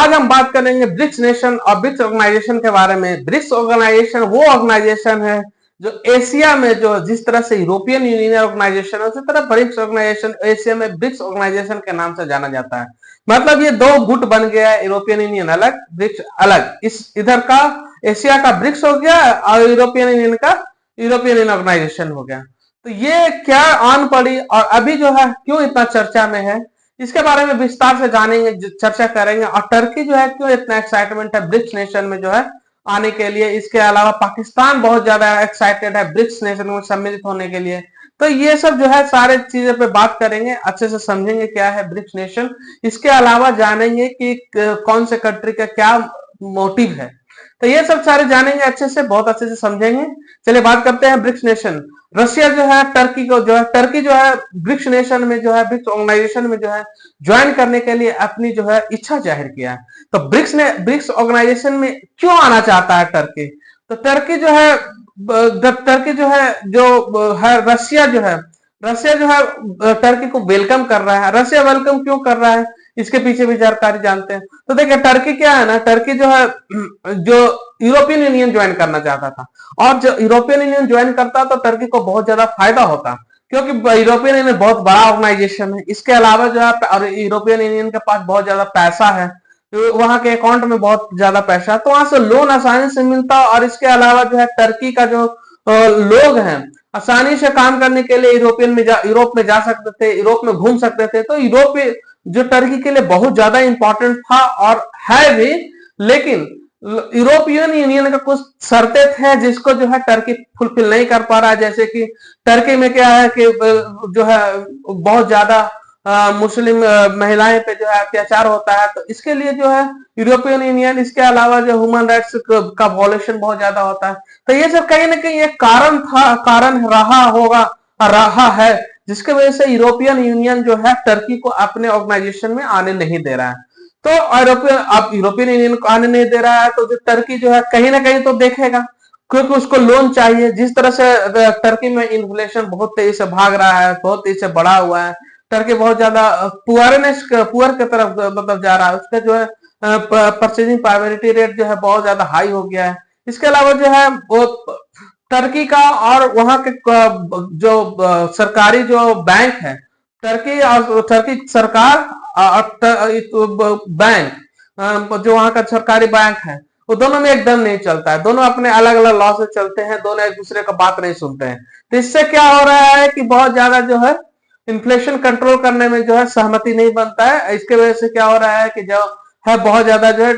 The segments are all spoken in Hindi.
आज हम बात करेंगे ब्रिक्स नेशन और ब्रिक्स ऑर्गेनाइजेशन के बारे में। ब्रिक्स ऑर्गेनाइजेशन वो ऑर्गेनाइजेशन है जो एशिया में, जो जिस तरह से यूरोपियन यूनियन ऑर्गेनाइजेशन है उसी तरह ब्रिक्स ऑर्गेनाइजेशन एशिया में ब्रिक्स ऑर्गेनाइजेशन के नाम से जाना जाता है। मतलब ये दो गुट बन गया है, यूरोपियन यूनियन अलग, ब्रिक्स अलग। इस इधर का एशिया का ब्रिक्स हो गया और यूरोपियन यूनियन का यूरोपियन यूनियन ऑर्गेनाइजेशन हो गया। तो ये क्या आन पड़ी और अभी जो है क्यों इतना चर्चा में है, इसके बारे में विस्तार से जानेंगे, चर्चा करेंगे। और टर्की जो है क्यों इतना एक्साइटमेंट है ब्रिक्स नेशन में जो है आने के लिए। इसके अलावा पाकिस्तान बहुत ज्यादा एक्साइटेड है ब्रिक्स नेशन में सम्मिलित होने के लिए। तो ये सब जो है सारे चीजों पे बात करेंगे, अच्छे से समझेंगे क्या है ब्रिक्स नेशन। इसके अलावा जानेंगे कि कौन से कंट्री का क्या मोटिव है। तो ये सब सारे जानेंगे अच्छे से, बहुत अच्छे से समझेंगे। चलिए बात करते हैं ब्रिक्स नेशन। रशिया जो है टर्की को जो है, टर्की जो है ब्रिक्स नेशन में जो है, ब्रिक्स ऑर्गेनाइजेशन में जो है ज्वाइन करने के लिए अपनी जो है इच्छा जाहिर किया है। तो ब्रिक्स ऑर्गेनाइजेशन में क्यों आना चाहता है टर्की? तो टर्की जो है रशिया जो है टर्की को वेलकम कर रहा है। रशिया वेलकम क्यों कर रहा है, इसके पीछे भी जानकारी जानते हैं। तो देखिए टर्की क्या है ना, टर्की जो है जो यूरोपियन यूनियन ज्वाइन करना चाहता था, और जो यूरोपियन यूनियन ज्वाइन करता तो टर्की को बहुत ज्यादा फायदा होता, क्योंकि यूरोपियन यूनियन बहुत बड़ा ऑर्गेनाइजेशन है। इसके अलावा जो है यूरोपियन यूनियन के पास बहुत ज्यादा पैसा है, तो वहां के अकाउंट में बहुत ज्यादा पैसा है, तो वहां से लोन आसानी से मिलता। और इसके अलावा जो है टर्की का जो लोग हैं आसानी से काम करने के लिए यूरोप में जा सकते थे, यूरोप में घूम सकते थे। तो यूरोप जो टर्की के लिए बहुत ज्यादा इंपॉर्टेंट था और है भी। लेकिन यूरोपियन यूनियन का कुछ शर्तें थे जिसको जो है टर्की फुलफिल नहीं कर पा रहा है। जैसे कि टर्की में क्या है कि जो है बहुत ज्यादा मुस्लिम महिलाएं पे जो है अत्याचार होता है, तो इसके लिए जो है यूरोपियन यूनियन, इसके अलावा जो ह्यूमन राइट्स का वॉलेशन बहुत ज्यादा होता है। तो ये सब कहीं ना कहीं एक कारण रहा होगा, रहा है, जिसके वजह से यूरोपियन यूनियन जो है टर्की को अपने ऑर्गेनाइजेशन में आने नहीं दे रहा है। तो यूरोपियन यूनियन को आने नहीं दे रहा है, तो जो टर्की जो है कहीं ना कहीं तो देखेगा, क्योंकि उसको लोन चाहिए। जिस तरह से टर्की में इन्फ्लेशन बहुत तेजी से भाग रहा है, बहुत तेजी से बढ़ा हुआ है, टर्की बहुत ज्यादा पुअर की तरफ मतलब जा रहा है, उसका जो है परचेजिंग पावरिटी रेट जो है बहुत ज्यादा हाई हो गया है। इसके अलावा जो है वो टर्की का और वहां के जो सरकारी जो बैंक है, टर्की और टर्की सरकार बैंक जो वहां का सरकारी बैंक है, वो दोनों में एकदम नहीं चलता है। दोनों अपने अलग अलग लॉ से चलते हैं, दोनों एक दूसरे का बात नहीं सुनते हैं। तो इससे क्या हो रहा है कि बहुत ज्यादा जो है इन्फ्लेशन कंट्रोल करने में जो है सहमति नहीं बनता है। इसके वजह से क्या हो रहा है कि जो है बहुत ज्यादा जो है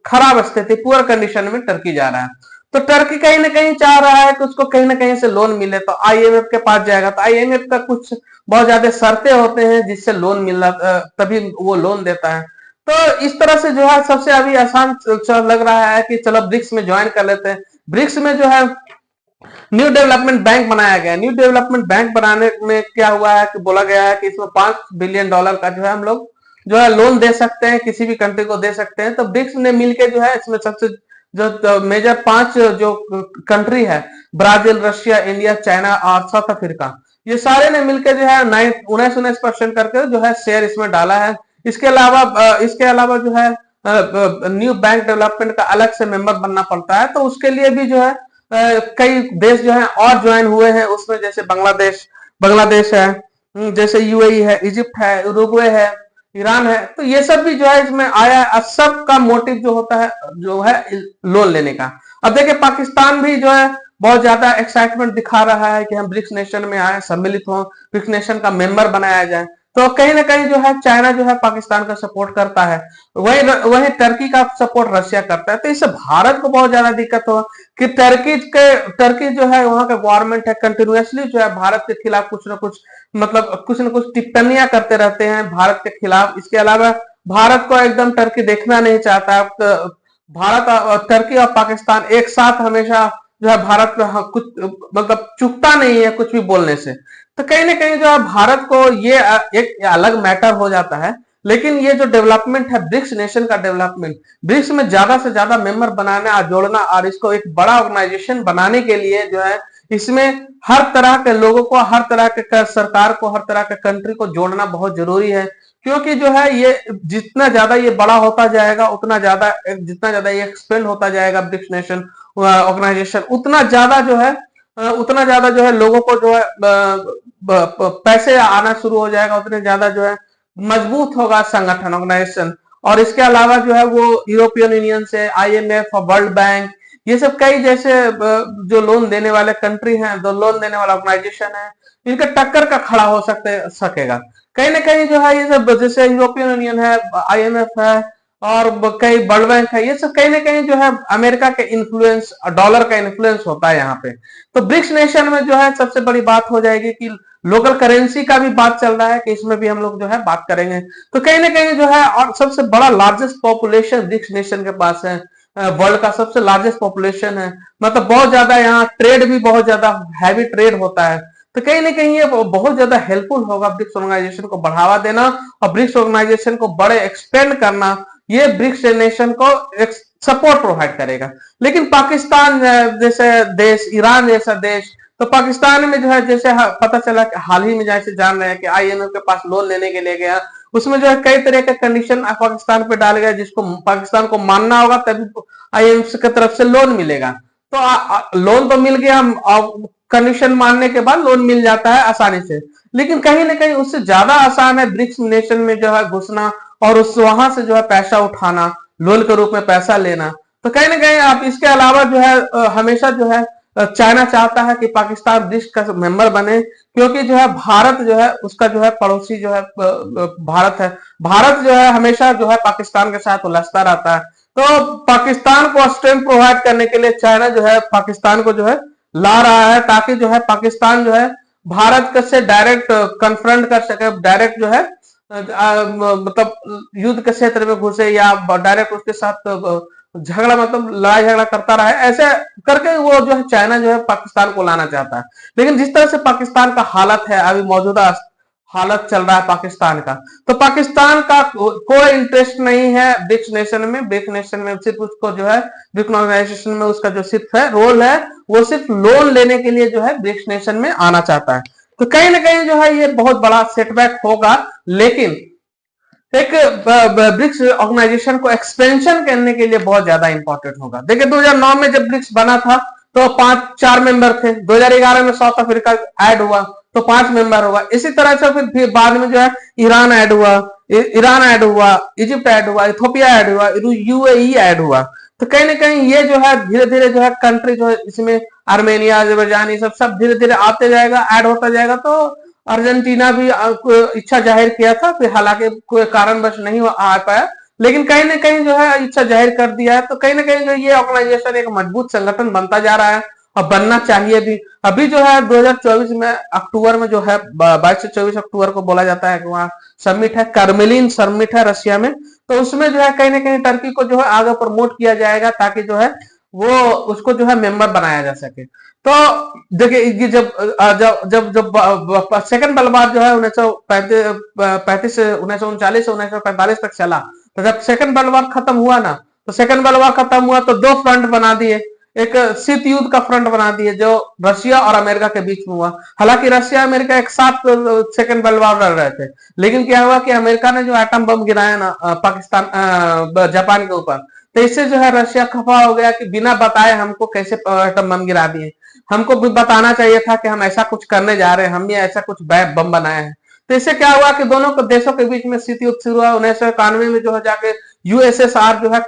खराब स्थिति, पुअर कंडीशन में टर्की जा रहा है। तो टर्की कहीं ना कहीं चाह रहा है कि उसको कहीं ना कहीं से लोन मिले, तो आईएमएफ के पास जाएगा। तो आईएमएफ का कुछ बहुत ज्यादा शर्तें होते हैं जिससे लोन मिल रहा, तभी वो लोन देता है। तो इस तरह से जो है सबसे अभी आसान लग रहा है कि चलो ब्रिक्स में ज्वाइन कर लेते हैं। ब्रिक्स में जो है न्यू डेवलपमेंट बैंक बनाया गया। न्यू डेवलपमेंट बैंक बनाने में क्या हुआ है कि बोला गया है कि इसमें $5 बिलियन का जो है हम लोग जो है लोन दे सकते हैं, किसी भी कंट्री को दे सकते हैं। तो ब्रिक्स ने मिलकर जो है इसमें सबसे जो मेजर 5 जो कंट्री है, ब्राजील, रशिया, इंडिया, चाइना और साउथ अफ्रीका, ये सारे ने मिलकर जो है 19% करके जो है शेयर इसमें डाला है। इसके अलावा जो है न्यू बैंक डेवलपमेंट का अलग से मेंबर बनना पड़ता है, तो उसके लिए भी जो है कई देश जो है और ज्वाइन हुए हैं उसमें, जैसे बांग्लादेश है, जैसे यूएई है, इजिप्ट है, उरुग्वे है, ईरान है। तो ये सब भी जो है इसमें आया है। सब का मोटिव जो होता है जो है लोन लेने का। अब देखिए पाकिस्तान भी जो है बहुत ज्यादा एक्साइटमेंट दिखा रहा है कि हम ब्रिक्स नेशन में आए, सम्मिलित हो, ब्रिक्स नेशन का मेंबर बनाया जाए। तो कहीं ना कहीं जो है चाइना जो है पाकिस्तान का सपोर्ट करता है, वही टर्की का सपोर्ट रशिया करता है। तो इससे भारत को बहुत ज्यादा दिक्कत हो कि टर्की जो है वहां का गवर्नमेंट है कंटिन्यूसली जो है भारत के खिलाफ कुछ न कुछ टिप्पणियां करते रहते हैं भारत के खिलाफ। इसके अलावा भारत को एकदम टर्की देखना नहीं चाहता। भारत, टर्की और पाकिस्तान एक साथ हमेशा जो है भारत में कुछ मतलब चुकता नहीं है कुछ भी बोलने से। तो कहीं ना कहीं जो है भारत को ये एक अलग मैटर हो जाता है। लेकिन ये जो डेवलपमेंट है ब्रिक्स नेशन का डेवलपमेंट, ब्रिक्स में ज्यादा से ज्यादा मेंबर बनाना और जोड़ना और इसको एक बड़ा ऑर्गेनाइजेशन बनाने के लिए जो है इसमें हर तरह के लोगों को, हर तरह के सरकार को, हर तरह के कंट्री को जोड़ना बहुत जरूरी है। क्योंकि जो है ये जितना ज्यादा ये बड़ा होता जाएगा, उतना ज्यादा जितना ज्यादा ये एक्सपेंड होता जाएगा ब्रिक्स नेशन ऑर्गेनाइजेशन, उतना ज्यादा जो है उतना ज्यादा जो है लोगों को जो है पैसे आना शुरू हो जाएगा, उतने ज्यादा जो है मजबूत होगा संगठन ऑर्गेनाइजेशन। और इसके अलावा जो है वो यूरोपियन यूनियन से, आईएमएफ और वर्ल्ड बैंक, ये सब कई जैसे जो लोन देने वाले कंट्री हैं, जो लोन देने वाला ऑर्गेनाइजेशन है, इनका टक्कर का खड़ा हो सकेगा। कहीं ना कहीं जो है ये सब जैसे यूरोपियन यूनियन है, आईएमएफ है और कई वर्ल्ड बैंक है, ये सब कहीं ना कहीं जो है अमेरिका के इन्फ्लुएंस, डॉलर का इन्फ्लुएंस होता है यहाँ पे। तो ब्रिक्स नेशन में जो है सबसे बड़ी बात हो जाएगी कि लोकल करेंसी का भी बात चल रहा है कि इसमें भी हम लोग जो है बात करेंगे। तो कहीं ना कहीं जो है, और सबसे बड़ा लार्जेस्ट पॉपुलेशन ब्रिक्स नेशन के पास है, वर्ल्ड का सबसे लार्जेस्ट पॉपुलेशन है, मतलब बहुत ज्यादा यहाँ ट्रेड भी बहुत ज्यादा हैवी ट्रेड होता है। तो कहीं ना कहीं ये बहुत ज्यादा हेल्पफुल होगा ब्रिक्स ऑर्गेनाइजेशन को बढ़ावा देना और ब्रिक्स ऑर्गेनाइजेशन को बड़े एक्सपेंड करना, ये ब्रिक्स नेशन को एक सपोर्ट प्रोवाइड करेगा। लेकिन पाकिस्तान जैसे देश, ईरान जैसा देश, तो पाकिस्तान में जो है जैसे पता चला कि हाल ही में जैसे जान रहे हैं कि आईएमएफ के पास लोन लेने के लिए गया, उसमें जो है कई तरह के कंडीशन पाकिस्तान पे डाल गया, जिसको पाकिस्तान को मानना होगा तभी आईएमएफ की तरफ से लोन मिलेगा। तो लोन तो मिल गया, कंडीशन मानने के बाद लोन मिल जाता है आसानी से, लेकिन कहीं ना कहीं उससे ज्यादा आसान है ब्रिक्स नेशन में जो है घुसना और उस वहां से जो है पैसा उठाना, लोन के रूप में पैसा लेना। तो कहीं ना कहीं आप इसके अलावा जो है हमेशा जो है चाइना चाहता है कि पाकिस्तान ब्रिक्स का मेंबर बने, क्योंकि जो है भारत जो है उसका जो है पड़ोसी जो है भारत है। भारत जो है हमेशा जो है पाकिस्तान के साथ उलझता रहता है। तो पाकिस्तान को स्ट्रेंथ प्रोवाइड करने के लिए चाइना जो है पाकिस्तान को जो है ला रहा है, ताकि जो है पाकिस्तान जो है भारत से डायरेक्ट कन्फ्रंट कर सके, डायरेक्ट जो है मतलब युद्ध के क्षेत्र में घुसे या डायरेक्ट उसके साथ झगड़ा, मतलब लड़ाई झगड़ा करता रहा है। ऐसे करके वो जो है चाइना जो है पाकिस्तान को लाना चाहता है। लेकिन जिस तरह से पाकिस्तान का हालत है, अभी मौजूदा हालत चल रहा है पाकिस्तान का, तो पाकिस्तान का कोई इंटरेस्ट नहीं है ब्रिक्स नेशन में। ब्रिक्स नेशन में सिर्फ उसको जो है ब्रिक्स ऑर्गेनाइजेशन में उसका जो सिर्फ है रोल है, वो सिर्फ लोन लेने के लिए जो है ब्रिक्स नेशन में आना चाहता है। तो कहीं ना कहीं जो है ये बहुत बड़ा सेटबैक होगा, लेकिन एक ब्रिक्स ऑर्गेनाइजेशन को एक्सपेंशन करने के लिए बहुत ज्यादा इंपॉर्टेंट होगा। देखिए 2009 में जब ब्रिक्स बना था तो 4 मेंबर थे, 2011 में साउथ अफ्रीका ऐड हुआ तो 5 मेंबर हुआ। इसी तरह से फिर बाद में जो है ईरान ऐड हुआ, इजिप्ट ऐड हुआ, इथोपिया ऐड हुआ, यूएई ऐड हुआ। तो कहीं ना कहीं ये जो है धीरे धीरे जो है कंट्री जो है इसमें आर्मेनिया, अजरबैजान, ये सब धीरे धीरे आते जाएगा, ऐड होता जाएगा। तो अर्जेंटीना भी इच्छा जाहिर किया था, फिर हालांकि कोई कारणवश नहीं आ पाया, लेकिन कहीं ना कहीं जो है इच्छा जाहिर कर दिया है। तो कहीं ना कहीं जो ये ऑर्गेनाइजेशन एक मजबूत संगठन बनता जा रहा है और बनना चाहिए भी। अभी जो है 2024 में अक्टूबर में जो है 22 से 24 अक्टूबर को बोला जाता है कि वहाँ समिट है, कर्मेलिन समिट है रशिया में। तो उसमें जो है कहीं ना कहीं टर्की को जो है आगे प्रमोट किया जाएगा, ताकि जो है वो उसको जो है मेंबर बनाया जा सके। तो देखिए जब जब जब जब सेकंड वर्ल्ड वॉर जो है 1935 से 1939 से 1945 तक चला, तो जब सेकंड वर्ल्ड वॉर खत्म हुआ ना, तो सेकंड वर्ल्ड वॉर खत्म हुआ तो 2 फ्रंट बना दिए। एक शीत युद्ध का फ्रंट बना दिए जो रशिया और अमेरिका के बीच में हुआ। हालांकि रशिया अमेरिका एक साथ सेकंड वर्ल्ड वॉर लड़ रहे थे, लेकिन क्या हुआ कि अमेरिका ने जो एटम बम गिराया ना पाकिस्तान जापान के ऊपर, तो इससे जो है रशिया खफा हो गया कि बिना बताए हमको कैसे एटम बम गिरा दिए, हमको भी बताना चाहिए था कि हम ऐसा कुछ करने जा रहे हैं, हम भी ऐसा कुछ बम बनाए हैं। तो इससे क्या हुआ कि दोनों देशों के बीच में शीत युद्ध शुरू हुआ। 1991 में जो है जाके यूएसएसआर जो है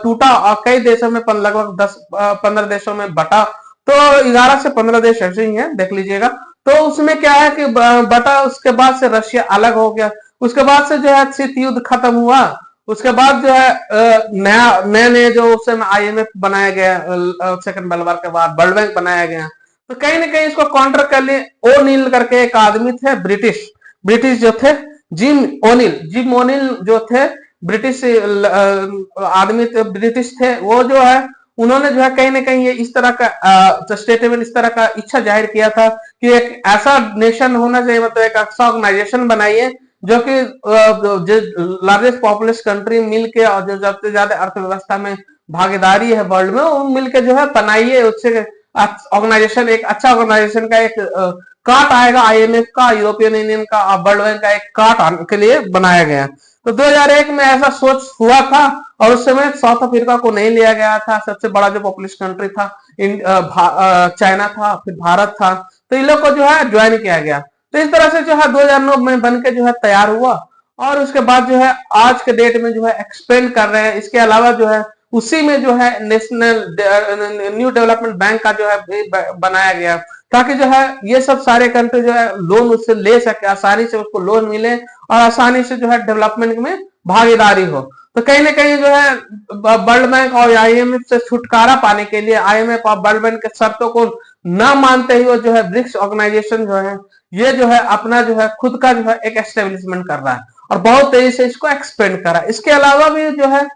टूटा और कई देशों में लगभग 10-15 देशों में बटा। तो 11 से 15 देश ऐसे ही हैं, देख लीजिएगा। तो उसमें क्या है कि बटा, उसके बाद से रशिया अलग हो गया। उसके बाद से जो है शीत युद्ध खत्म हुआ। उसके बाद जो है नए जो उस समय आईएमएफ बनाया गया, सेकंड वर्ल्ड वॉर के बाद वर्ल्ड बैंक बनाया गया। तो कहीं ना कहीं इसको काउंटर कर लिए। ओ नील करके एक आदमी थे, ब्रिटिश जो थे, जिम ओनिल जो थे, ब्रिटिश आदमी थे, ब्रिटिश थे। वो जो है उन्होंने जो है कहीं ना कहीं ये इस तरह का स्टेटमेंट, इस तरह का इच्छा जाहिर किया था कि एक ऐसा नेशन होना चाहिए, मतलब एक ऐसा ऑर्गेनाइजेशन बनाइए जो कि लार्जेस्ट पॉपुलस कंट्री मिलके और जो सबसे ज्यादा अर्थव्यवस्था में भागीदारी है वर्ल्ड में, वो मिलके जो है बनाइए। उससे ऑर्गेनाइजेशन, एक अच्छा ऑर्गेनाइजेशन का एक कार्ट आएगा आईएमएफ का, यूरोपियन यूनियन का और वर्ल्ड बैंक का एक कार्ट के लिए बनाया गया। तो 2001 में ऐसा सोच हुआ था और उस समय साउथ अफ्रीका को नहीं लिया गया था। सबसे बड़ा जो पॉपुलेशन कंट्री था चाइना था, फिर भारत था, तो इन लोग को जो है ज्वाइन किया गया। तो इस तरह से जो है 2009 में बन के जो है तैयार हुआ और उसके बाद जो है आज के डेट में जो है एक्सपेंड कर रहे हैं। इसके अलावा जो है उसी में जो है नेशनल न्यू डेवलपमेंट बैंक का जो है बनाया गया, ताकि जो है ये सब सारे कंट्री जो है लोन उससे ले सके, आसानी से उसको लोन मिले और आसानी से जो है डेवलपमेंट में भागीदारी हो। तो कहीं ना कहीं जो है वर्ल्ड बैंक और आईएमएफ से छुटकारा पाने के लिए आईएमएफ और वर्ल्ड बैंक के शर्तों को न मानते हुए जो है ब्रिक्स ऑर्गेनाइजेशन जो है ये जो है अपना जो है खुद का जो है एक एस्टेब्लिशमेंट कर रहा है और बहुत तेजी से इसको एक्सपेंड कर रहा है। इसके अलावा भी जो है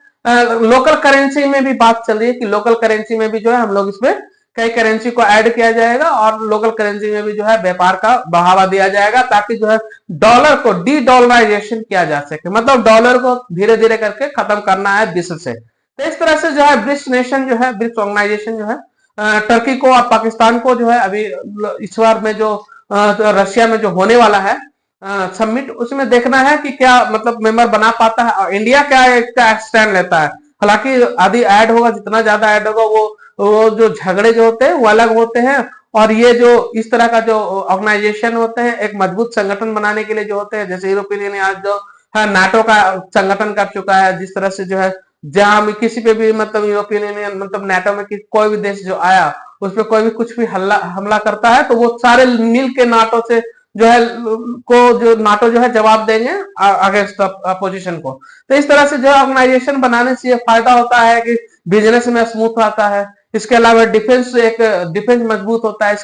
लोकल करेंसी में भी बात चल रही है कि लोकल करेंसी में भी जो है हम लोग इसमें कई करेंसी को ऐड किया जाएगा और लोकल करेंसी में भी जो है व्यापार का बढ़ावा दिया जाएगा, ताकि जो है डॉलर को डी डॉलराइजेशन किया जा सके, मतलब डॉलर को धीरे धीरे करके खत्म करना है विश्व से। तो इस तरह से जो है ब्रिक्स नेशन जो है ब्रिक्स ऑर्गेनाइजेशन जो है टर्की को और पाकिस्तान को जो है अभी इस बार में जो रशिया में जो होने वाला है समिट, उसमें देखना है कि क्या मतलब मेंबर बना पाता है और इंडिया क्या इसका स्टैंड लेता है। हालांकि आदि ऐड होगा, जितना ज्यादा ऐड होगा वो जो झगड़े जो होते हैं वो अलग होते हैं और ये जो इस तरह का जो ऑर्गेनाइजेशन होते हैं एक मजबूत संगठन बनाने के लिए जो होते हैं, जैसे यूरोपियन यूनियन आज जो है नाटो का संगठन कर चुका है, जिस तरह से जो है जहां भी किसी पे भी मतलब यूरोपियन यूनियन मतलब नाटो में कोई भी देश जो आया उस पर कोई भी कुछ भी हमला करता है तो वो सारे मिल के नाटो से जो है जो नाटो जो है जवाब देंगे अगेंस्ट अपोजिशन को। तो इस तरह से जो ऑर्गेनाइजेशन बनाने से ये फायदा होता है कि बिजनेस में स्मूथ आता है। इसके अलावा डिफेंस मजबूत होता है।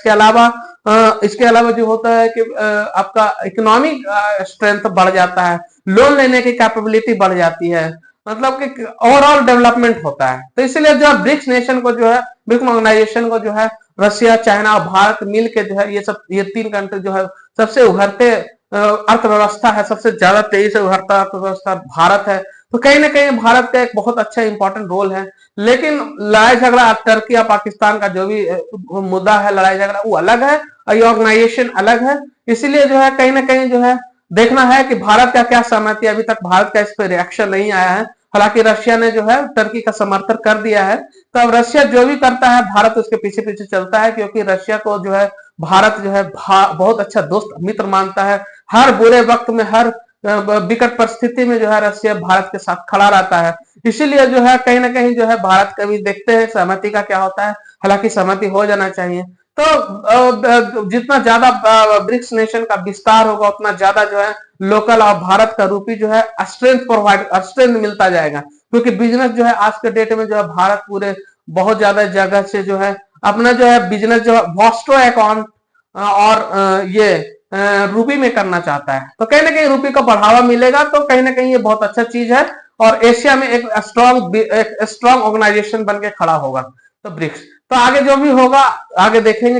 इसके अलावा जो होता है कि आपका इकोनॉमिक स्ट्रेंथ बढ़ जाता है, लोन लेने की कैपेबिलिटी बढ़ जाती है, मतलब कि ओवरऑल डेवलपमेंट होता है। तो इसीलिए जो ब्रिक्स नेशन को जो है ब्रिक्स ऑर्गेनाइजेशन को जो है रशिया, चाइना और भारत मिल के जो है ये तीन कंट्री जो है सबसे उभरते अर्थव्यवस्था है, सबसे ज्यादा तेजी से उभरता अर्थव्यवस्था भारत है। तो कहीं ना कहीं भारत का एक बहुत अच्छा इंपॉर्टेंट रोल है। लेकिन लड़ाई झगड़ा टर्की या पाकिस्तान का जो भी मुद्दा है, लड़ाई झगड़ा वो अलग है और ये ऑर्गेनाइजेशन अलग है। इसीलिए जो है कहीं ना कहीं जो है देखना है कि भारत का क्या सहमति। अभी तक भारत का इस पर रिएक्शन नहीं आया है। हालांकि रशिया ने जो है टर्की का समर्थन कर दिया है, तो अब रशिया जो भी करता है भारत उसके पीछे पीछे चलता है, क्योंकि रशिया को जो है भारत जो है बहुत अच्छा दोस्त मित्र मानता है। हर बुरे वक्त में, हर विकट परिस्थिति में जो है रशिया भारत के साथ खड़ा रहता है। इसीलिए जो है कहीं ना कहीं जो है भारत का भी देखते हैं सहमति का क्या होता है। हालांकि सहमति हो जाना चाहिए। तो जितना ज्यादा ब्रिक्स नेशन का विस्तार होगा उतना ज्यादा जो है लोकल और भारत का रूपी जो है स्ट्रेंथ मिलता जाएगा, क्योंकि बिजनेस जो है आज के डेट में जो है भारत पूरे बहुत ज्यादा जगह से जो है अपना जो है बिजनेस जो है वॉस्ट्रो अकाउंट और ये रूपी में करना चाहता है। तो कहीं ना कहीं रूपी का बढ़ावा मिलेगा, तो कहीं ना कहीं ये बहुत अच्छा चीज है और एशिया में एक स्ट्रॉन्ग ऑर्गेनाइजेशन बन के खड़ा होगा तो ब्रिक्स। तो आगे जो भी होगा आगे देखेंगे।